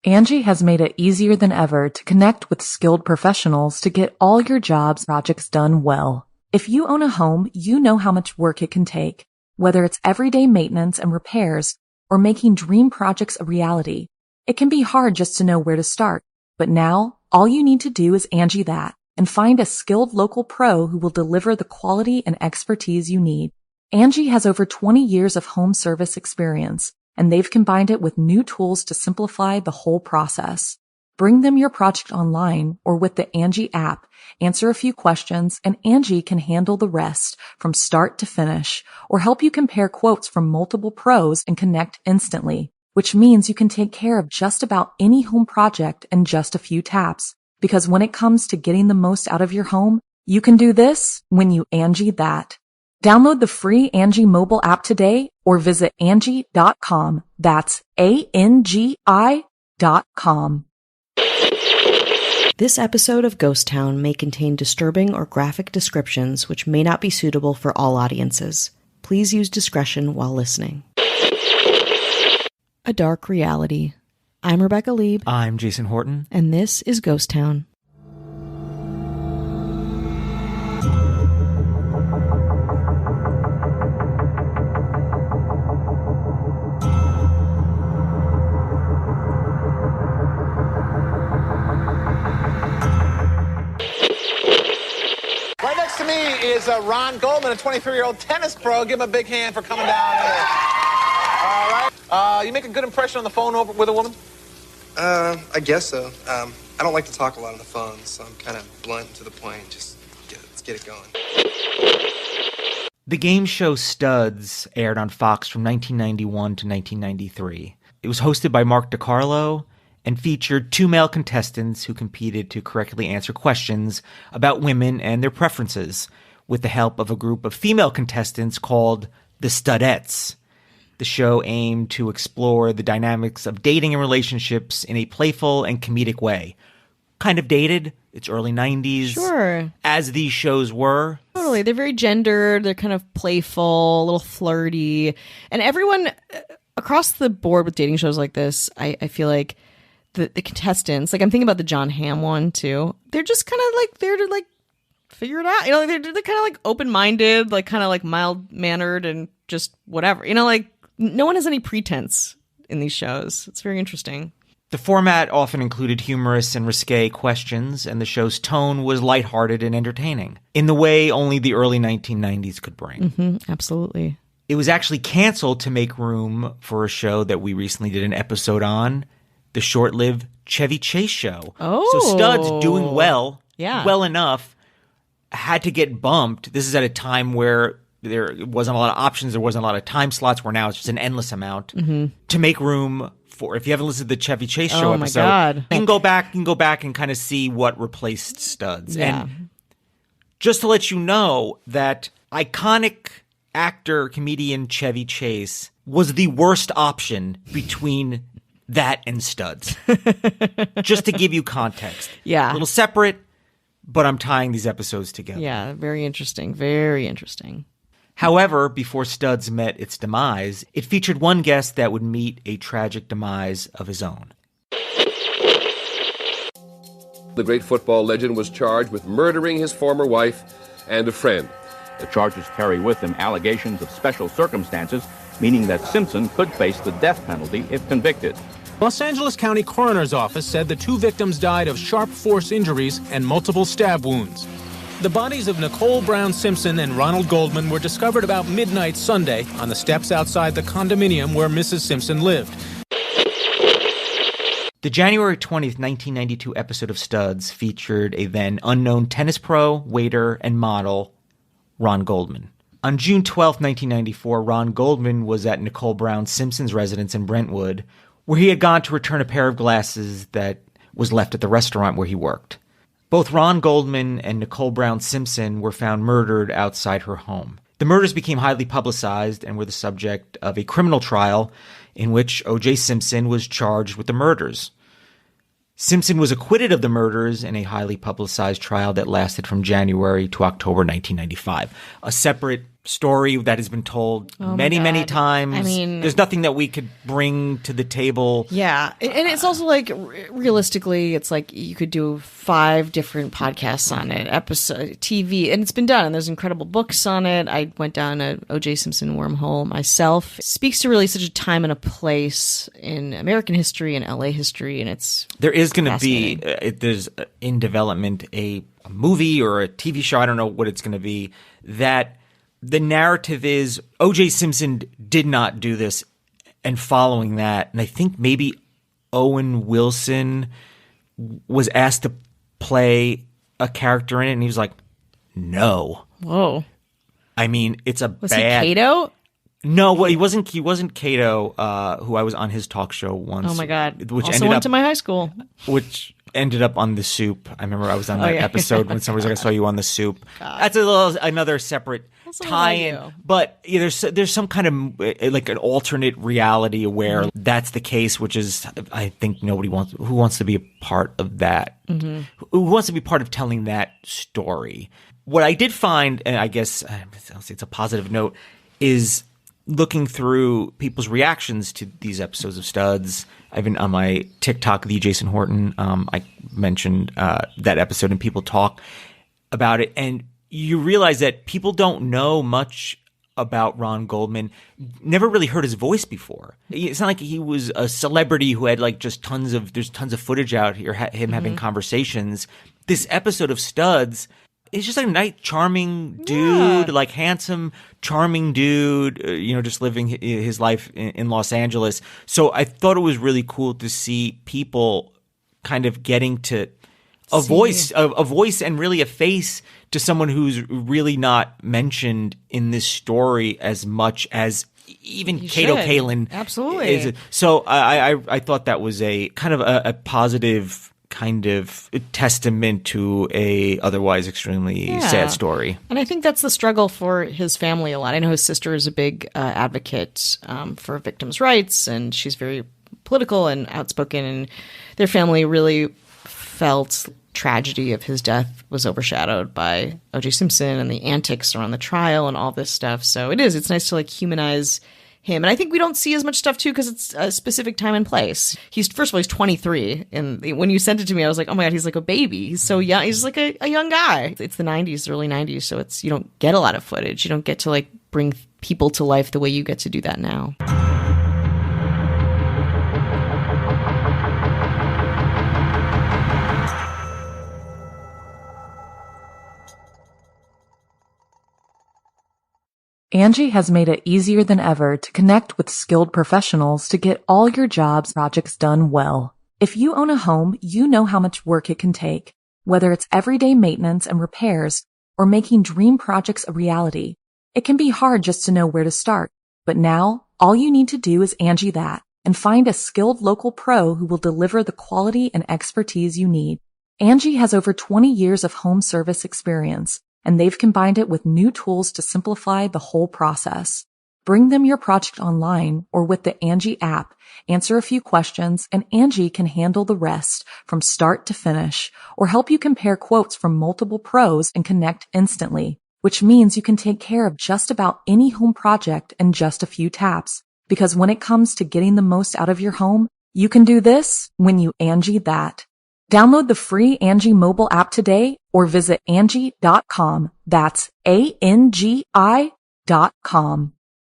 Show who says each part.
Speaker 1: Angie has made it easier than ever to connect with skilled professionals to get all your jobs projects done well. If you own a home, you know how much work it can take, whether it's everyday maintenance and repairs or making dream projects a reality. It can be hard just to know where to start, but now all you need to do is Angie that and find a skilled local pro who will deliver the quality and expertise you need. Angie has over 20 years of home service experience, and they've combined it with new tools to simplify the whole process. Bring them your project online or with the Angie app, answer a few questions, and Angie can handle the rest from start to finish, or help you compare quotes from multiple pros and connect instantly, which means you can take care of just about any home project in just a few taps. Because when it comes to getting the most out of your home, you can do this when you Angie that. Download the free Angie mobile app today or visit Angie.com. That's ANGI.com.
Speaker 2: This episode of Ghost Town may contain disturbing or graphic descriptions which may not be suitable for all audiences. Please use discretion while listening. A Dark Reality. I'm Rebecca Lieb.
Speaker 3: I'm Jason Horton.
Speaker 2: And this is Ghost Town.
Speaker 4: Is Ron Goldman, a 23-year-old tennis pro. Give him a big hand for coming down here. All right. You make a good impression on the phone with a woman?
Speaker 5: I guess so. I don't like to talk a lot on the phone, so I'm kind of blunt and to the point. Let's get it going.
Speaker 3: The game show Studs aired on Fox from 1991 to 1993. It was hosted by Mark DiCarlo and featured two male contestants who competed to correctly answer questions about women and their preferences, with the help of a group of female contestants called the Studettes. The show aimed to explore the dynamics of dating and relationships in a playful and comedic way. Kind of dated. It's early 90s.
Speaker 2: Sure.
Speaker 3: As these shows were.
Speaker 2: Totally. They're very gendered. They're kind of playful, a little flirty. And everyone across the board with dating shows like this, I feel like the contestants, like I'm thinking about the John Hamm one too. They're just kind of like there to like figure it out. You know, they're kind of like open-minded, like kind of like mild-mannered and just whatever. You know, like no one has any pretense in these shows. It's very interesting.
Speaker 3: The format often included humorous and risque questions, and the show's tone was lighthearted and entertaining, in the way only the early 1990s could bring.
Speaker 2: Mm-hmm, absolutely.
Speaker 3: It was actually canceled to make room for a show that we recently did an episode on, the short-lived Chevy Chase show.
Speaker 2: Oh.
Speaker 3: So Studs, doing well,
Speaker 2: yeah,
Speaker 3: well enough, had to get bumped. This is at a time where there wasn't a lot of options, there wasn't a lot of time slots, where now it's just an endless amount, to make room for, if you haven't listened to the Chevy Chase show episode,
Speaker 2: God.
Speaker 3: you can go back and kind of see what replaced Studs.
Speaker 2: Yeah.
Speaker 3: And just to let you know that iconic actor, comedian Chevy Chase was the worst option between that and Studs. Just to give you context.
Speaker 2: Yeah.
Speaker 3: A little separate, but I'm tying these episodes together.
Speaker 2: Yeah, very interesting. Very interesting.
Speaker 3: However, before Studs met its demise, it featured one guest that would meet a tragic demise of his own.
Speaker 6: The great football legend was charged with murdering his former wife and a friend.
Speaker 7: The charges carry with them allegations of special circumstances, meaning that Simpson could face the death penalty if convicted.
Speaker 8: Los Angeles County Coroner's Office said the two victims died of sharp force injuries and multiple stab wounds. The bodies of Nicole Brown Simpson and Ronald Goldman were discovered about midnight Sunday on the steps outside the condominium where Mrs. Simpson lived.
Speaker 3: The January 20th, 1992 episode of Studs featured a then unknown tennis pro, waiter, and model, Ron Goldman. On June 12th, 1994, Ron Goldman was at Nicole Brown Simpson's residence in Brentwood, where he had gone to return a pair of glasses that was left at the restaurant where he worked. Both Ron Goldman and Nicole Brown Simpson were found murdered outside her home. The murders became highly publicized and were the subject of a criminal trial in which O.J. Simpson was charged with the murders. Simpson was acquitted of the murders in a highly publicized trial that lasted from January to October 1995. A separate story that has been told many times.
Speaker 2: I mean,
Speaker 3: there's nothing that we could bring to the table.
Speaker 2: Yeah. And it's also like, realistically, it's like you could do 5 different podcasts on it, episode, TV, and it's been done. And there's incredible books on it. I went down a O.J. Simpson wormhole myself. It speaks to really such a time and a place in American history and LA history. And
Speaker 3: there is going to be, there's in development a movie or a TV show, I don't know what it's going to be, that the narrative is O.J. Simpson did not do this, and following that, and I think maybe Owen Wilson was asked to play a character in it, and he was like, no.
Speaker 2: Whoa.
Speaker 3: I mean, it's a
Speaker 2: Was he Kato?
Speaker 3: No, well, he wasn't Kato, who I was on his talk show once.
Speaker 2: Oh my God.
Speaker 3: Which
Speaker 2: also went to my high school.
Speaker 3: Which ended up on The Soup. I remember I was on that episode when somebody was like, I saw you on The Soup.
Speaker 2: God.
Speaker 3: That's another separate tie-in. But there's some kind of like an alternate reality where that's the case, which is, I think who wants to be a part of that? Mm-hmm. Who wants to be part of telling that story? What I did find, and I guess I'll say it's a positive note, is looking through people's reactions to these episodes of Studs. I've been on my TikTok, the Jason Horton. I mentioned that episode, and people talk about it, and you realize that people don't know much about Ron Goldman. Never really heard his voice before. It's not like he was a celebrity who had like just there's tons of footage out here, him having conversations. This episode of Studs, he's just like a nice, charming dude, like handsome, charming dude, just living his life in Los Angeles. So I thought it was really cool to see people kind of getting to a voice and really a face to someone who's really not mentioned in this story as much as even Kato Kaelin.
Speaker 2: Absolutely.
Speaker 3: So I thought that was a kind of a positive kind of testament to a otherwise extremely sad story.
Speaker 2: And I think that's the struggle for his family a lot. I know his sister is a big advocate for victims' rights, and she's very political and outspoken, and their family really felt tragedy of his death was overshadowed by O.J. Simpson and the antics around the trial and all this stuff. So it's nice to like humanize him. And I think we don't see as much stuff too because it's a specific time and place. First of all, he's 23. And when you sent it to me, I was like, oh my God, he's like a baby. He's so young. He's like a young guy. It's the 90s, early 90s. So you don't get a lot of footage. You don't get to like bring people to life the way you get to do that now.
Speaker 1: Angie has made it easier than ever to connect with skilled professionals to get all your jobs projects done well. If you own a home, you know how much work it can take, whether it's everyday maintenance and repairs or making dream projects a reality. It can be hard just to know where to start, but now all you need to do is Angie that and find a skilled local pro who will deliver the quality and expertise you need. Angie has over 20 years of home service experience, and they've combined it with new tools to simplify the whole process. Bring them your project online or with the Angie app, answer a few questions, and Angie can handle the rest from start to finish, or help you compare quotes from multiple pros and connect instantly, which means you can take care of just about any home project in just a few taps. Because when it comes to getting the most out of your home, you can do this when you Angie that. Download the free Angie mobile app today or visit Angie.com. That's ANGI.com.